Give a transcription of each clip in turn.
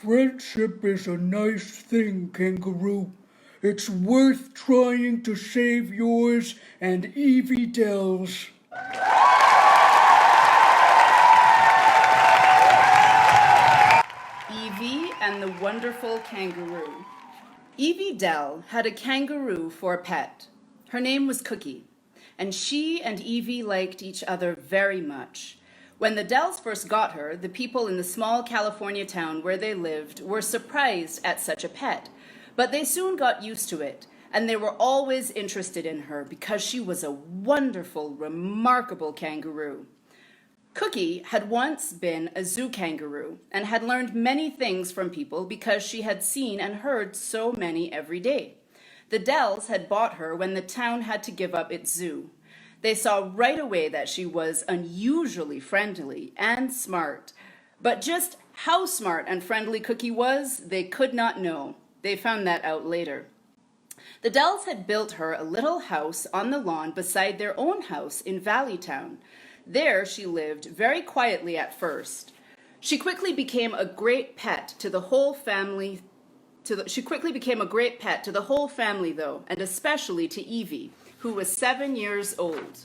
Friendship is a nice thing, Kangaroo. It's worth trying to save yours and Evie Dell's. Evie and the Wonderful Kangaroo. Evie Dell had a kangaroo for a pet. Her name was Cookie, and she and Evie liked each other very much. When the Dells first got her, the people in the small California town where they lived were surprised at such a pet, but they soon got used to it, and they were always interested in her because she was a wonderful, remarkable kangaroo. Cookie had once been a zoo kangaroo and had learned many things from people because she had seen and heard so many every day. The Dells had bought her when the town had to give up its zoo. They saw right away that she was unusually friendly and smart. But just how smart and friendly Cookie was, they could not know. They found that out later. The Dells had built her a little house on the lawn beside their own house in Valleytown. There she lived very quietly at first. She quickly became a great pet to the whole family. She quickly became a great pet to the whole family, though, and especially to Evie, who was 7 years old.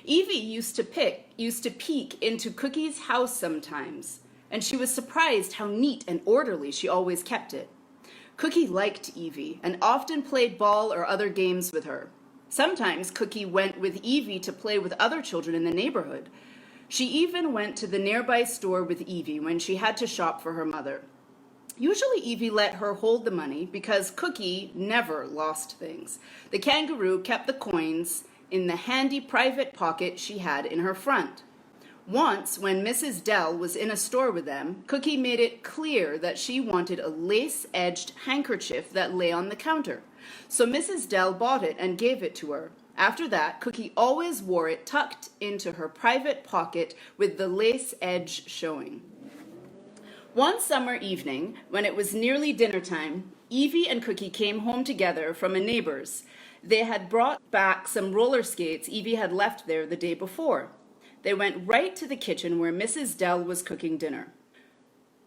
Evie used to peek into Cookie's house sometimes, and she was surprised how neat and orderly she always kept it. Cookie liked Evie and often played ball or other games with her. Sometimes Cookie went with Evie to play with other children in the neighborhood. She even went to the nearby store with Evie when she had to shop for her mother. Usually Evie let her hold the money because Cookie never lost things. The kangaroo kept the coins in the handy private pocket she had in her front. Once, when Mrs. Dell was in a store with them, Cookie made it clear that she wanted a lace-edged handkerchief that lay on the counter. So Mrs. Dell bought it and gave it to her. After that, Cookie always wore it tucked into her private pocket with the lace edge showing. One summer evening, when it was nearly dinner time, Evie and Cookie came home together from a neighbor's. They had brought back some roller skates Evie had left there the day before. They went right to the kitchen where Mrs. Dell was cooking dinner.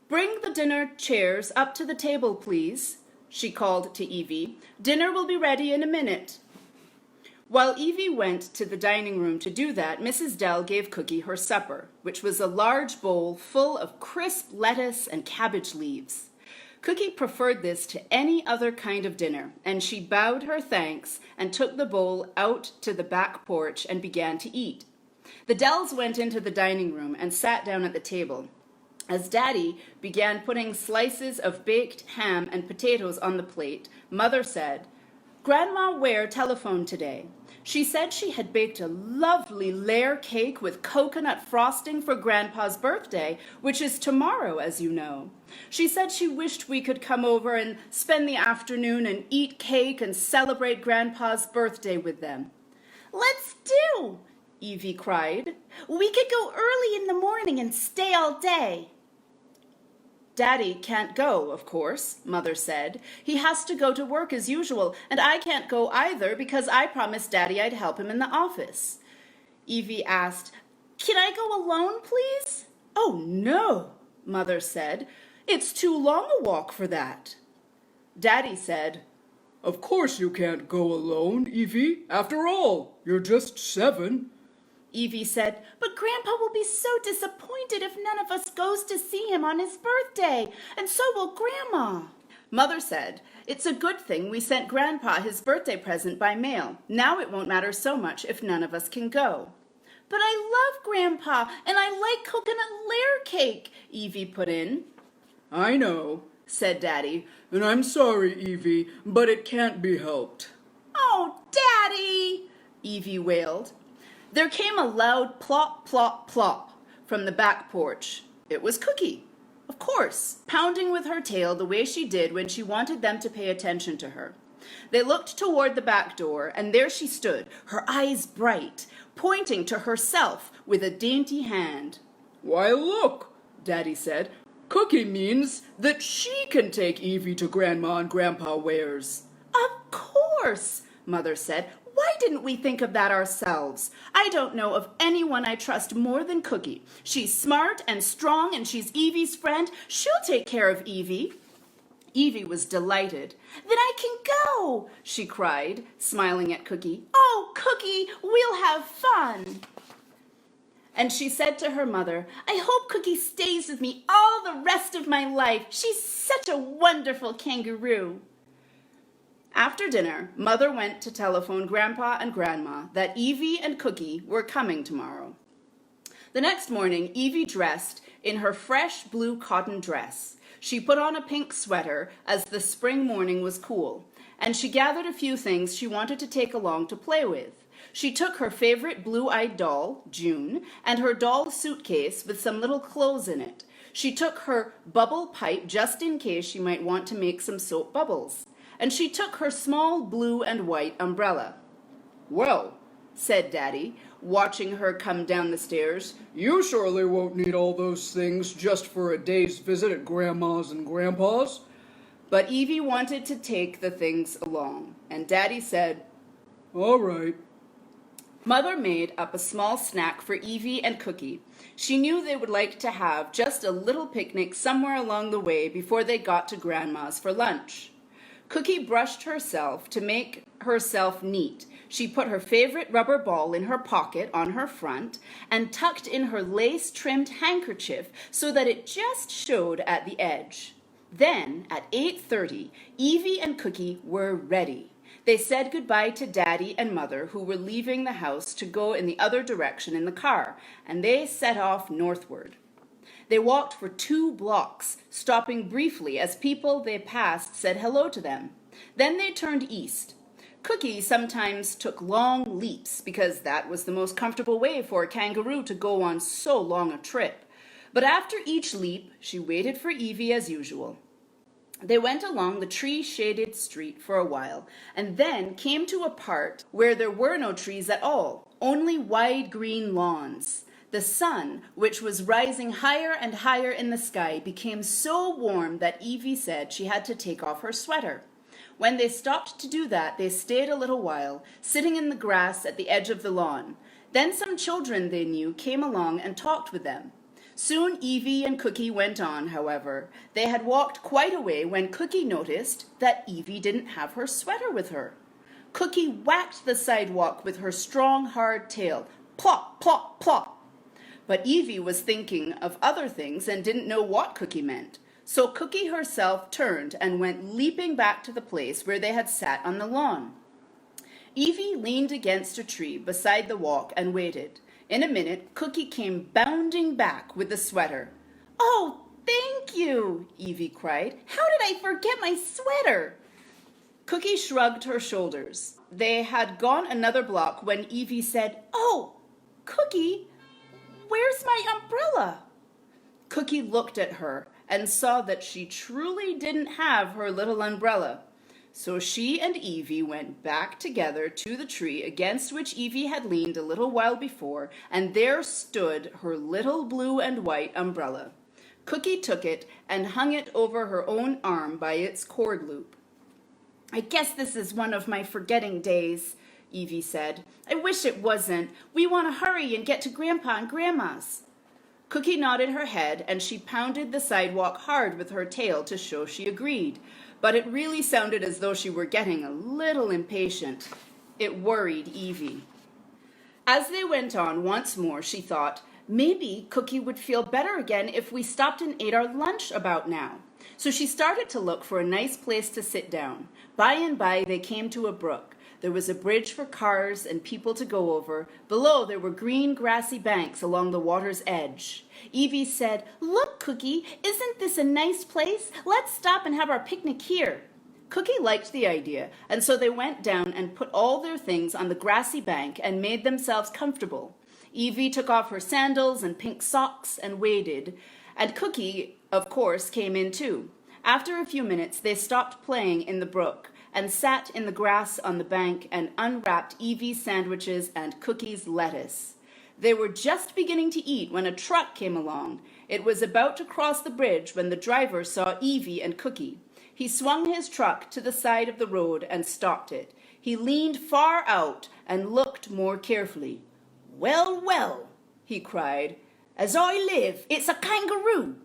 "Bring the dinner chairs up to the table, please," she called to Evie. "Dinner will be ready in a minute." While Evie went to the dining room to do that, Mrs. Dell gave Cookie her supper, which was a large bowl full of crisp lettuce and cabbage leaves. Cookie preferred this to any other kind of dinner, and she bowed her thanks and took the bowl out to the back porch and began to eat. The Dells went into the dining room and sat down at the table. As Daddy began putting slices of baked ham and potatoes on the plate, Mother said, "Grandma Ware telephoned today. She said she had baked a lovely layer cake with coconut frosting for Grandpa's birthday, which is tomorrow, as you know. She said she wished we could come over and spend the afternoon and eat cake and celebrate Grandpa's birthday with them." "Let's do!" Evie cried. "We could go early in the morning and stay all day." "Daddy can't go, of course," Mother said. "He has to go to work as usual, and I can't go either because I promised Daddy I'd help him in the office." Evie asked, "Can I go alone, please?" "Oh, no," Mother said. "It's too long a walk for that." Daddy said, Of course you can't go alone, Evie. After all, you're just 7. Evie said, "But Grandpa will be so disappointed if none of us goes to see him on his birthday, and so will Grandma." Mother said, "It's a good thing we sent Grandpa his birthday present by mail. Now it won't matter so much if none of us can go." "But I love Grandpa, and I like coconut layer cake," Evie put in. I know, said Daddy, and I'm sorry, Evie, but it can't be helped. "Oh, Daddy!" Evie wailed. There came a loud plop, plop, plop from the back porch. It was Cookie, of course, pounding with her tail the way she did when she wanted them to pay attention to her. They looked toward the back door, and there she stood, her eyes bright, pointing to herself with a dainty hand. Why, look, Daddy said. Cookie means that she can take Evie to Grandma and Grandpa Ware's. "Of course," Mother said. Why didn't we think of that ourselves? I don't know of anyone I trust more than Cookie. She's smart and strong, and she's Evie's friend. She'll take care of Evie." Evie was delighted. "Then I can go," she cried, smiling at Cookie. "Oh, Cookie, we'll have fun." And she said to her mother, "I hope Cookie stays with me all the rest of my life. She's such a wonderful kangaroo." After dinner, Mother went to telephone Grandpa and Grandma that Evie and Cookie were coming tomorrow. The next morning, Evie dressed in her fresh blue cotton dress. She put on a pink sweater as the spring morning was cool, and she gathered a few things she wanted to take along to play with. She took her favorite blue-eyed doll, June, and her doll suitcase with some little clothes in it. She took her bubble pipe just in case she might want to make some soap bubbles. And she took her small blue and white umbrella. "Well," said Daddy, watching her come down the stairs, "you surely won't need all those things just for a day's visit at Grandma's and Grandpa's." But Evie wanted to take the things along, and Daddy said, "All right." Mother made up a small snack for Evie and Cookie. She knew they would like to have just a little picnic somewhere along the way before they got to Grandma's for lunch. Cookie brushed herself to make herself neat. She put her favorite rubber ball in her pocket on her front and tucked in her lace-trimmed handkerchief so that it just showed at the edge. Then, at 8:30, Evie and Cookie were ready. They said goodbye to Daddy and Mother, who were leaving the house to go in the other direction in the car, and they set off northward. They walked for 2 blocks, stopping briefly as people they passed said hello to them. Then they turned east. Cookie sometimes took long leaps because that was the most comfortable way for a kangaroo to go on so long a trip. But after each leap, she waited for Evie as usual. They went along the tree-shaded street for a while, and then came to a part where there were no trees at all, only wide green lawns. The sun, which was rising higher and higher in the sky, became so warm that Evie said she had to take off her sweater. When they stopped to do that, they stayed a little while, sitting in the grass at the edge of the lawn. Then some children they knew came along and talked with them. Soon Evie and Cookie went on, however. They had walked quite a way when Cookie noticed that Evie didn't have her sweater with her. Cookie whacked the sidewalk with her strong, hard tail. Plop, plop, plop. But Evie was thinking of other things and didn't know what Cookie meant. So Cookie herself turned and went leaping back to the place where they had sat on the lawn. Evie leaned against a tree beside the walk and waited. In a minute, Cookie came bounding back with the sweater. "Oh, thank you," Evie cried. "How did I forget my sweater?" Cookie shrugged her shoulders. They had gone another block when Evie said, "Oh, Cookie, where's my umbrella?" Cookie looked at her and saw that she truly didn't have her little umbrella. So she and Evie went back together to the tree against which Evie had leaned a little while before, and there stood her little blue and white umbrella. Cookie took it and hung it over her own arm by its cord loop. "I guess this is one of my forgetting days," Evie said. "I wish it wasn't. We want to hurry and get to Grandpa and Grandma's." Cookie nodded her head, and she pounded the sidewalk hard with her tail to show she agreed. But it really sounded as though she were getting a little impatient. It worried Evie. As they went on once more, she thought, maybe Cookie would feel better again if we stopped and ate our lunch about now. So she started to look for a nice place to sit down. By and by, they came to a brook. There was a bridge for cars and people to go over. Below, there were green, grassy banks along the water's edge. Evie said, "Look, Cookie, isn't this a nice place? Let's stop and have our picnic here." Cookie liked the idea, and so they went down and put all their things on the grassy bank and made themselves comfortable. Evie took off her sandals and pink socks and waited, and Cookie, of course, came in too. After a few minutes, they stopped playing in the brook and sat in the grass on the bank and unwrapped Evie's sandwiches and Cookie's lettuce. They were just beginning to eat when a truck came along. It was about to cross the bridge when the driver saw Evie and Cookie. He swung his truck to the side of the road and stopped it. He leaned far out and looked more carefully. "Well, well," he cried, "as I live, it's a kangaroo."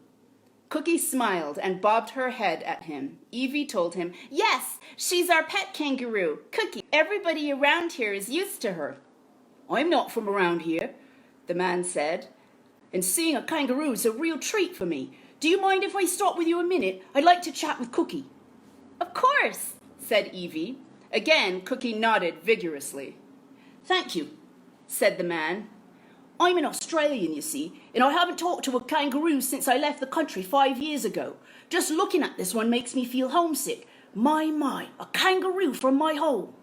Cookie smiled and bobbed her head at him. Evie told him, "Yes, she's our pet kangaroo, Cookie. Everybody around here is used to her." "I'm not from around here," the man said, "and seeing a kangaroo is a real treat for me. Do you mind if I stop with you a minute? I'd like to chat with Cookie." "Of course," said Evie. Again, Cookie nodded vigorously. "Thank you," said the man. "I'm an Australian, you see, and I haven't talked to a kangaroo since I left the country 5 years ago. Just looking at this one makes me feel homesick. My, a kangaroo from my home."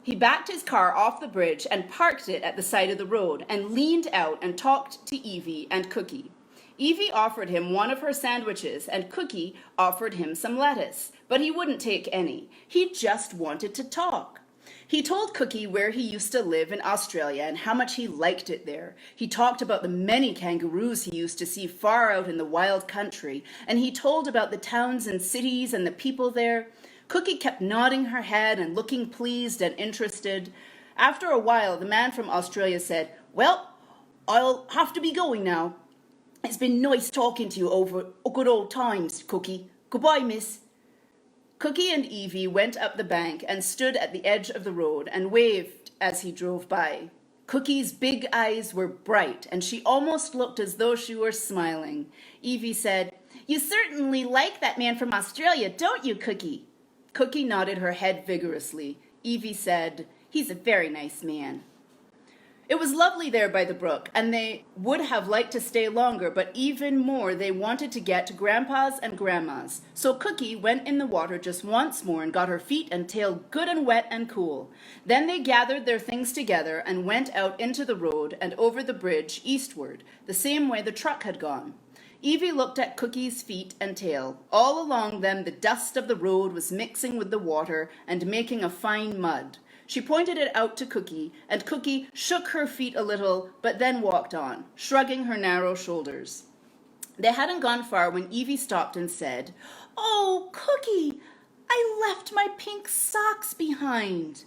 He backed his car off the bridge and parked it at the side of the road and leaned out and talked to Evie and Cookie. Evie offered him one of her sandwiches and Cookie offered him some lettuce, but he wouldn't take any. He just wanted to talk. He told Cookie where he used to live in Australia and how much he liked it there. He talked about the many kangaroos he used to see far out in the wild country, and he told about the towns and cities and the people there. Cookie kept nodding her head and looking pleased and interested. After a while, the man from Australia said, "Well, I'll have to be going now. It's been nice talking to you over good old times, Cookie. Goodbye, miss." Cookie and Evie went up the bank and stood at the edge of the road and waved as he drove by. Cookie's big eyes were bright, and she almost looked as though she were smiling. Evie said, "You certainly like that man from Australia, don't you, Cookie?" Cookie nodded her head vigorously. Evie said, "He's a very nice man." It was lovely there by the brook, and they would have liked to stay longer, but even more they wanted to get to Grandpa's and Grandma's. So Cookie went in the water just once more and got her feet and tail good and wet and cool. Then they gathered their things together and went out into the road and over the bridge eastward, the same way the truck had gone. Evie looked at Cookie's feet and tail. All along them the dust of the road was mixing with the water and making a fine mud. She pointed it out to Cookie, and Cookie shook her feet a little, but then walked on, shrugging her narrow shoulders. They hadn't gone far when Evie stopped and said, "Oh, Cookie, I left my pink socks behind."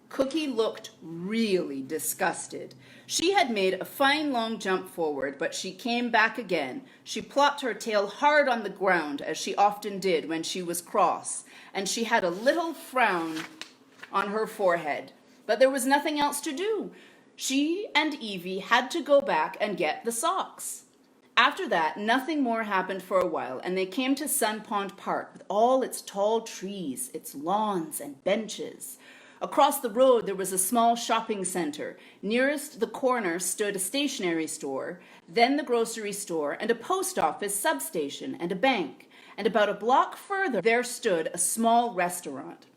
Cookie looked really disgusted. She had made a fine long jump forward, but she came back again. She plopped her tail hard on the ground, as she often did when she was cross, and she had a little frown on her forehead. But there was nothing else to do. She and Evie had to go back and get the socks. After that, nothing more happened for a while, and they came to Sun Pond Park with all its tall trees, its lawns and benches. Across the road there was a small shopping center. Nearest the corner stood a stationery store, then the grocery store and a post office substation and a bank. And about a block further there stood a small restaurant.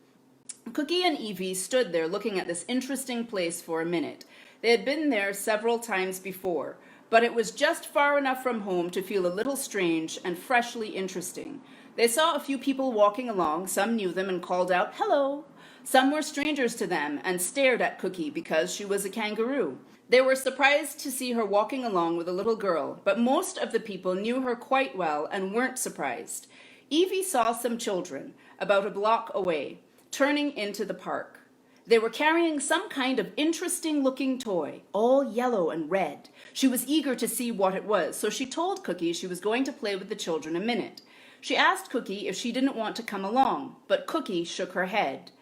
Cookie and Evie stood there looking at this interesting place for a minute. They had been there several times before, but it was just far enough from home to feel a little strange and freshly interesting. They saw a few people walking along. Some knew them and called out, "Hello." Some were strangers to them and stared at Cookie because she was a kangaroo. They were surprised to see her walking along with a little girl, but most of the people knew her quite well and weren't surprised. Evie saw some children about a block away, turning into the park. They were carrying some kind of interesting-looking toy, all yellow and red. She was eager to see what it was, so she told Cookie she was going to play with the children a minute. She asked Cookie if she didn't want to come along, but Cookie shook her head.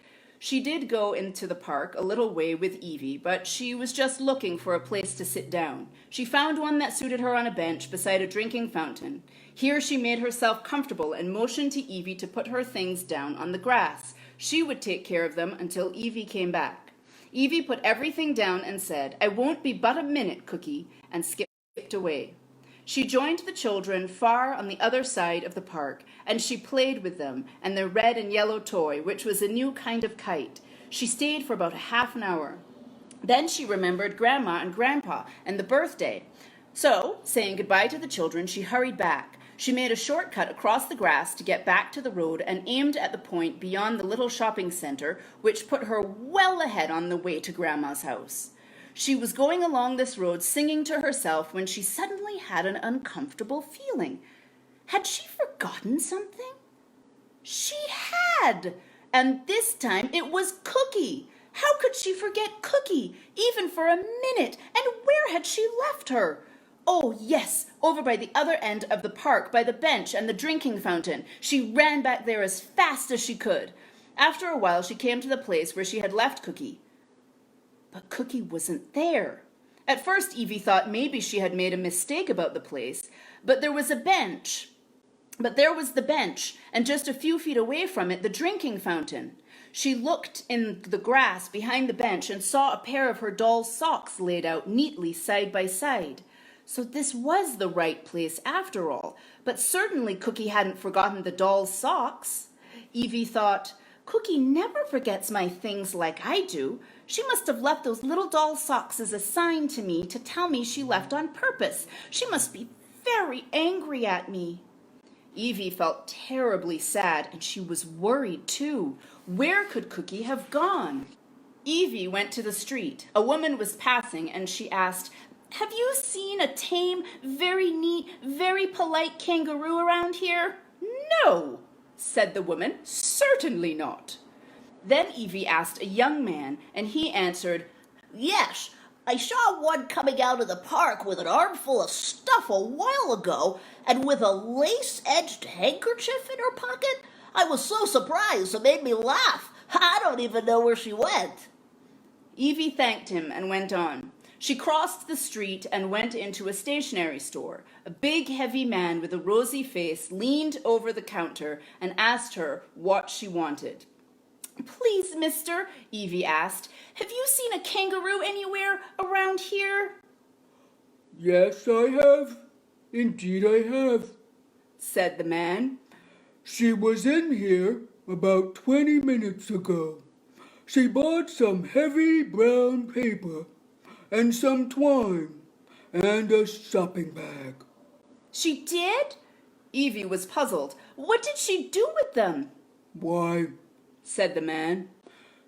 She did go into the park a little way with Evie, but she was just looking for a place to sit down. She found one that suited her on a bench beside a drinking fountain. Here she made herself comfortable and motioned to Evie to put her things down on the grass. She would take care of them until Evie came back. Evie put everything down and said, "I won't be but a minute, Cookie," and skipped away. She joined the children far on the other side of the park, and she played with them and their red and yellow toy, which was a new kind of kite. She stayed for about a half an hour. Then she remembered Grandma and Grandpa and the birthday. So, saying goodbye to the children, she hurried back. She made a shortcut across the grass to get back to the road and aimed at the point beyond the little shopping center, which put her well ahead on the way to Grandma's house. She was going along this road singing to herself when she suddenly had an uncomfortable feeling. Had she forgotten something? She had! And this time it was Cookie. How could she forget Cookie, even for a minute? And where had she left her? Oh, yes, over by the other end of the park, by the bench and the drinking fountain. She ran back there as fast as she could. After a while, she came to the place where she had left Cookie. But Cookie wasn't there. At first, Evie thought maybe she had made a mistake about the place, but there was the bench, and just a few feet away from it, the drinking fountain. She looked in the grass behind the bench and saw a pair of her doll's socks laid out neatly side by side. So this was the right place after all, but certainly Cookie hadn't forgotten the doll's socks. Evie thought, Cookie never forgets my things like I do. She must have left those little doll socks as a sign to me to tell me she left on purpose. She must be very angry at me. Evie felt terribly sad, and she was worried too. Where could Cookie have gone? Evie went to the street. A woman was passing, and she asked, Have you seen a tame, very neat, very polite kangaroo around here? No, said the woman, certainly not. Then Evie asked a young man, and he answered, Yes, I saw one coming out of the park with an armful of stuff a while ago, and with a lace-edged handkerchief in her pocket. I was so surprised it made me laugh. I don't even know where she went. Evie thanked him and went on. She crossed the street and went into a stationery store. A big, heavy man with a rosy face leaned over the counter and asked her what she wanted. Please, mister, Evie asked, have you seen a kangaroo anywhere around here? Yes, I have. Indeed I have, said the man. She was in here about 20 minutes ago. She bought some heavy brown paper and some twine and a shopping bag. She did? Evie was puzzled. What did she do with them? Why, said the man,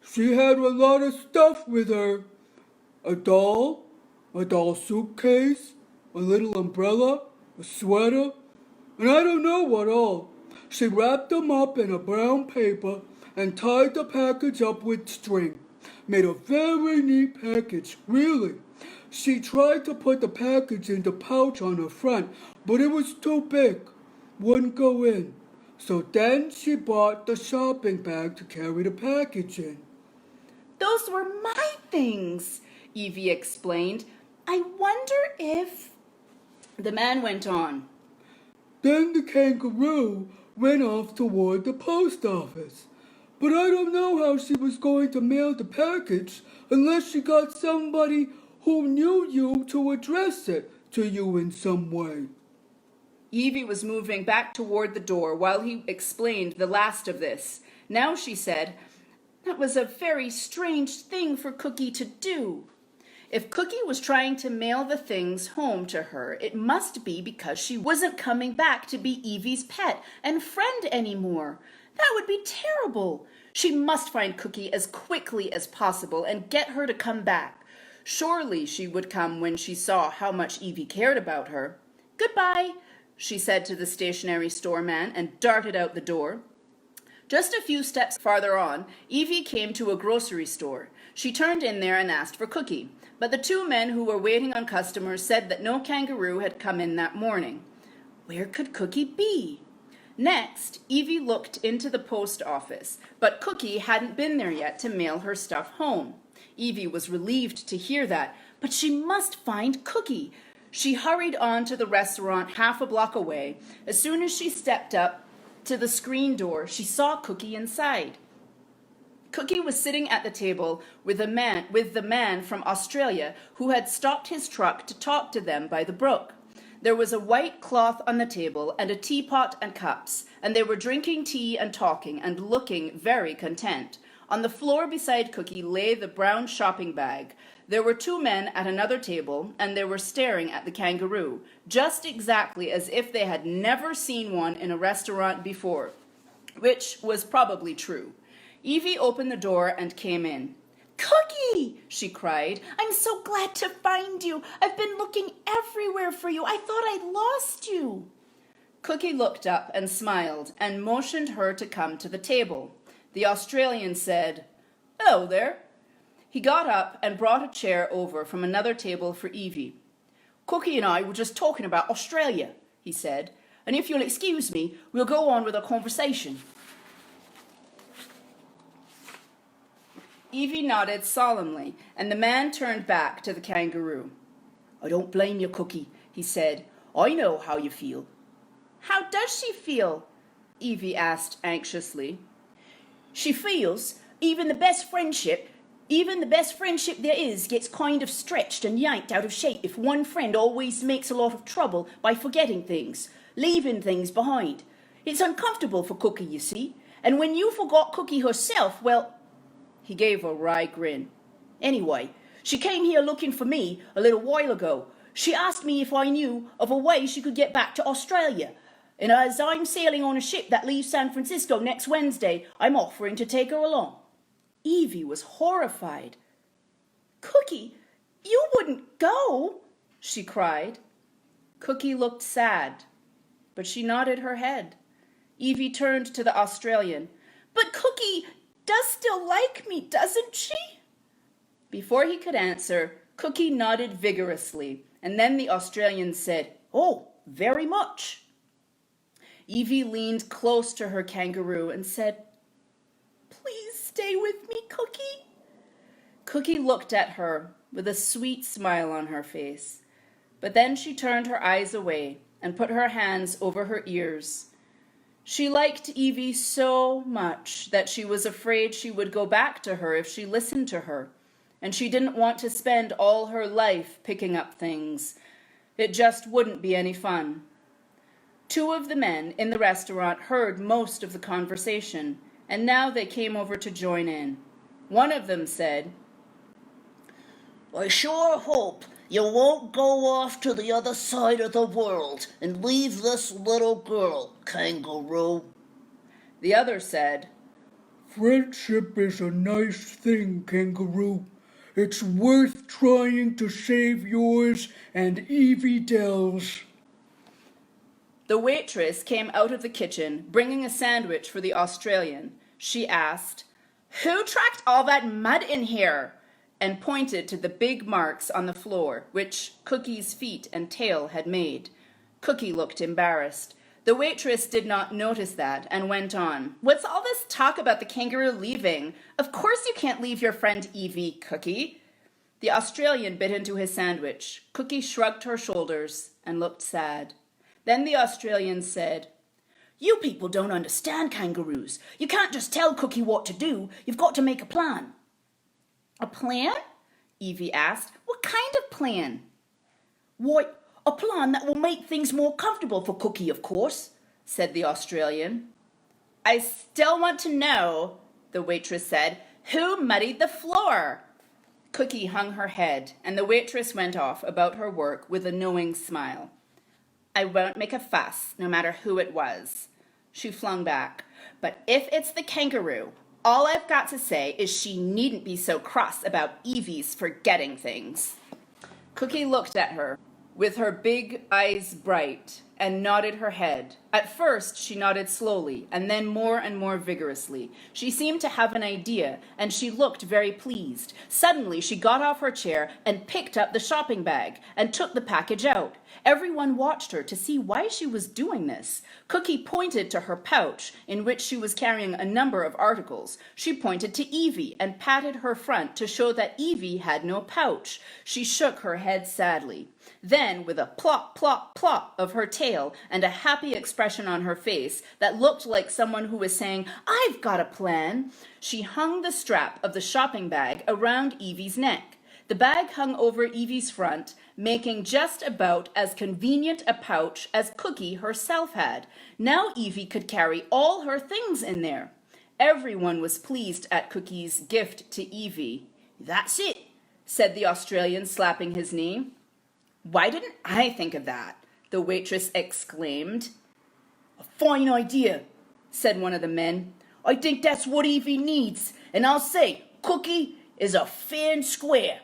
she had a lot of stuff with her. A doll suitcase, a little umbrella, a sweater, and I don't know what all. She wrapped them up in a brown paper and tied the package up with string. Made a very neat package, really. She tried to put the package in the pouch on her front, but it was too big. Wouldn't go in. So then she bought the shopping bag to carry the package in. Those were my things, Evie explained. I wonder if... The man went on. Then the kangaroo went off toward the post office. But I don't know how she was going to mail the package unless she got somebody who knew you to address it to you in some way. Evie was moving back toward the door while he explained the last of this. Now she said, that was a very strange thing for Cookie to do. If Cookie was trying to mail the things home to her, it must be because she wasn't coming back to be Evie's pet and friend anymore. That would be terrible. She must find Cookie as quickly as possible and get her to come back. Surely she would come when she saw how much Evie cared about her. Goodbye, she said to the stationery store man and darted out the door. Just a few steps farther on, Evie came to a grocery store. She turned in there and asked for Cookie, but the two men who were waiting on customers said that no kangaroo had come in that morning. Where could Cookie be? Next, Evie looked into the post office, but Cookie hadn't been there yet to mail her stuff home. Evie was relieved to hear that, but she must find Cookie. She hurried on to the restaurant half a block away. As soon as she stepped up to the screen door, she saw Cookie inside. Cookie was sitting at the table with the man from Australia who had stopped his truck to talk to them by the brook. There was a white cloth on the table and a teapot and cups, and they were drinking tea and talking and looking very content. On the floor beside Cookie lay the brown shopping bag. There were two men at another table, and they were staring at the kangaroo, just exactly as if they had never seen one in a restaurant before, which was probably true. Evie opened the door and came in. Cookie, she cried, I'm so glad to find you. I've been looking everywhere for you. I thought I'd lost you. Cookie looked up and smiled and motioned her to come to the table. The Australian said, "Hello there." He got up and brought a chair over from another table for Evie. "Cookie and I were just talking about Australia," he said, "and if you'll excuse me, we'll go on with our conversation." Evie nodded solemnly, and the man turned back to the kangaroo. "I don't blame you, Cookie," he said. "I know how you feel." "How does she feel?" Evie asked anxiously. "She feels even the best friendship there is gets kind of stretched and yanked out of shape if one friend always makes a lot of trouble by forgetting things, leaving things behind. It's uncomfortable for Cookie, you see, and when you forgot Cookie herself, well..." He gave a wry grin. "Anyway, she came here looking for me a little while ago. She asked me if I knew of a way she could get back to Australia. And as I'm sailing on a ship that leaves San Francisco next Wednesday, I'm offering to take her along." Evie was horrified. "Cookie, you wouldn't go," she cried. Cookie looked sad, but she nodded her head. Evie turned to the Australian. "But Cookie does still like me, doesn't she?" Before he could answer, Cookie nodded vigorously, and then the Australian said, "Oh, very much." Evie leaned close to her kangaroo and said, "Please stay with me, Cookie." Cookie looked at her with a sweet smile on her face, but then she turned her eyes away and put her hands over her ears. She liked Evie so much that she was afraid she would go back to her if she listened to her, and she didn't want to spend all her life picking up things. It just wouldn't be any fun. Two of the men in the restaurant heard most of the conversation, and now they came over to join in. One of them said, "I sure hope you won't go off to the other side of the world and leave this little girl, kangaroo." The other said, Friendship is a nice thing, kangaroo. It's worth trying to save yours and Evie Dell's. The waitress came out of the kitchen, bringing a sandwich for the Australian. She asked, "Who tracked all that mud in here?" and pointed to the big marks on the floor, which Cookie's feet and tail had made. Cookie looked embarrassed. The waitress did not notice that and went on, "What's all this talk about the kangaroo leaving? Of course you can't leave your friend Evie, Cookie." The Australian bit into his sandwich. Cookie shrugged her shoulders and looked sad. Then the Australian said, "You people don't understand kangaroos. You can't just tell Cookie what to do. You've got to make a plan." "A plan?" Evie asked. "What kind of plan?" "Why, a plan that will make things more comfortable for Cookie, of course," said the Australian. "I still want to know," the waitress said, "who muddied the floor?" Cookie hung her head, and the waitress went off about her work with a knowing smile. "I won't make a fuss, no matter who it was," she flung back. "But if it's the kangaroo, all I've got to say is she needn't be so cross about Evie's forgetting things." Cookie looked at her, with her big eyes bright, and nodded her head. At first she nodded slowly, and then more and more vigorously. She seemed to have an idea, and she looked very pleased. Suddenly she got off her chair and picked up the shopping bag, and took the package out. Everyone watched her to see why she was doing this. Cookie pointed to her pouch, in which she was carrying a number of articles. She pointed to Evie and patted her front to show that Evie had no pouch. She shook her head sadly. Then, with a plop, plop, plop of her tail and a happy expression on her face that looked like someone who was saying, "I've got a plan," she hung the strap of the shopping bag around Evie's neck. The bag hung over Evie's front, making just about as convenient a pouch as Cookie herself had. Now Evie could carry all her things in there. Everyone was pleased at Cookie's gift to Evie. "That's it," said the Australian, slapping his knee. "Why didn't I think of that?" the waitress exclaimed. "A fine idea," said one of the men. "I think that's what Evie needs, and I'll say Cookie is a fair and square."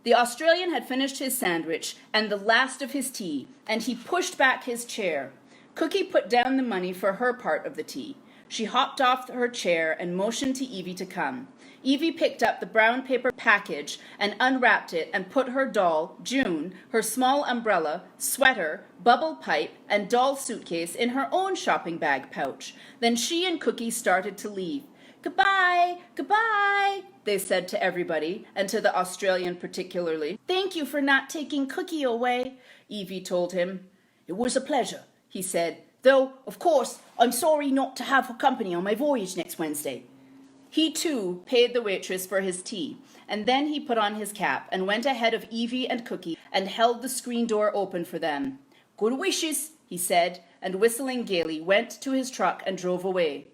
The Australian had finished his sandwich and the last of his tea, and he pushed back his chair. Cookie put down the money for her part of the tea. She hopped off her chair and motioned to Evie to come. Evie picked up the brown paper package and unwrapped it and put her doll, June, her small umbrella, sweater, bubble pipe, and doll suitcase in her own shopping bag pouch. Then she and Cookie started to leave. "Goodbye, goodbye," they said to everybody, and to the Australian particularly. "Thank you for not taking Cookie away," Evie told him. "It was a pleasure," he said, "though, of course, I'm sorry not to have her company on my voyage next Wednesday." He, too, paid the waitress for his tea, and then he put on his cap and went ahead of Evie and Cookie and held the screen door open for them. "Good wishes," he said, and whistling gaily went to his truck and drove away.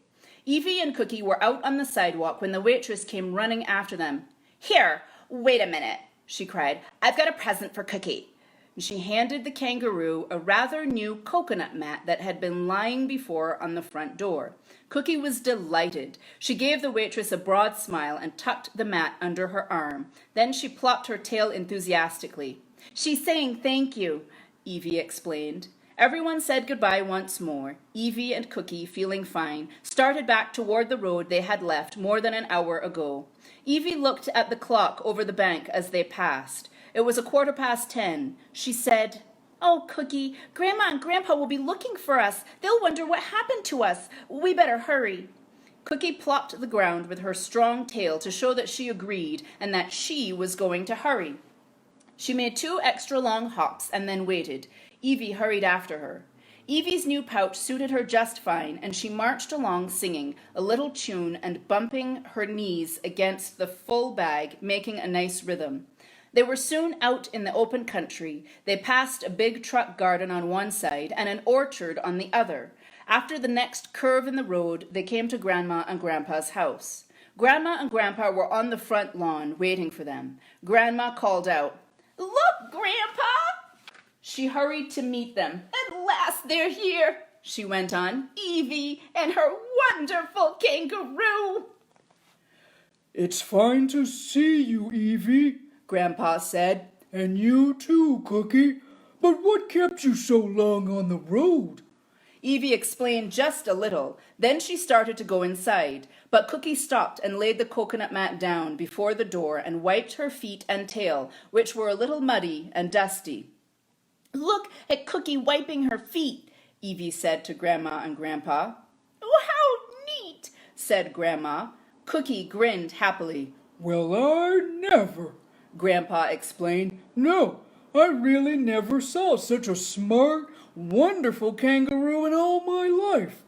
Evie and Cookie were out on the sidewalk when the waitress came running after them. "Here, wait a minute," she cried. "I've got a present for Cookie." And she handed the kangaroo a rather new coconut mat that had been lying before on the front door. Cookie was delighted. She gave the waitress a broad smile and tucked the mat under her arm. Then she plopped her tail enthusiastically. "She's saying thank you," Evie explained. Everyone said goodbye once more. Evie and Cookie, feeling fine, started back toward the road they had left more than an hour ago. Evie looked at the clock over the bank as they passed. It was 10:15. She said, "Oh, Cookie, Grandma and Grandpa will be looking for us. They'll wonder what happened to us. We better hurry." Cookie plopped the ground with her strong tail to show that she agreed and that she was going to hurry. She made 2 extra long hops and then waited. Evie hurried after her. Evie's new pouch suited her just fine, and she marched along singing a little tune and bumping her knees against the full bag, making a nice rhythm. They were soon out in the open country. They passed a big truck garden on one side and an orchard on the other. After the next curve in the road, they came to Grandma and Grandpa's house. Grandma and Grandpa were on the front lawn waiting for them. Grandma called out, "Look, Grandpa!" She hurried to meet them. "At last they're here," she went on. "Evie and her wonderful kangaroo." "It's fine to see you, Evie," Grandpa said. "And you too, Cookie. But what kept you so long on the road?" Evie explained just a little. Then she started to go inside. But Cookie stopped and laid the coconut mat down before the door and wiped her feet and tail, which were a little muddy and dusty. "Look at Cookie wiping her feet," Evie said to Grandma and Grandpa. "Oh, how neat," said Grandma. Cookie grinned happily. "Well, I never," Grandpa explained. "No, I really never saw such a smart, wonderful kangaroo in all my life."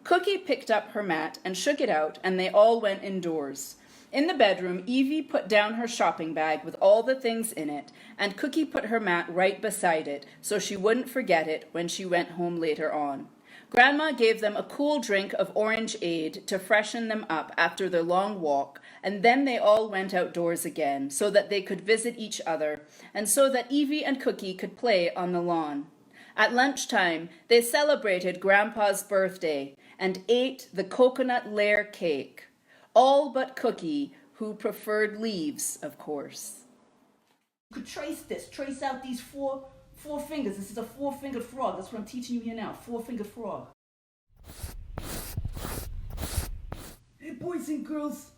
Cookie picked up her mat and shook it out, and they all went indoors. In the bedroom, Evie put down her shopping bag with all the things in it, and Cookie put her mat right beside it so she wouldn't forget it when she went home later on. Grandma gave them a cool drink of orangeade to freshen them up after their long walk, and then they all went outdoors again so that they could visit each other, and so that Evie and Cookie could play on the lawn. At lunchtime, they celebrated Grandpa's birthday and ate the coconut layer cake. All but Cookie, who preferred leaves, of course. You could trace out these four fingers. This is a 4-fingered frog. That's what I'm teaching you here now. 4-fingered frog. Hey, boys and girls,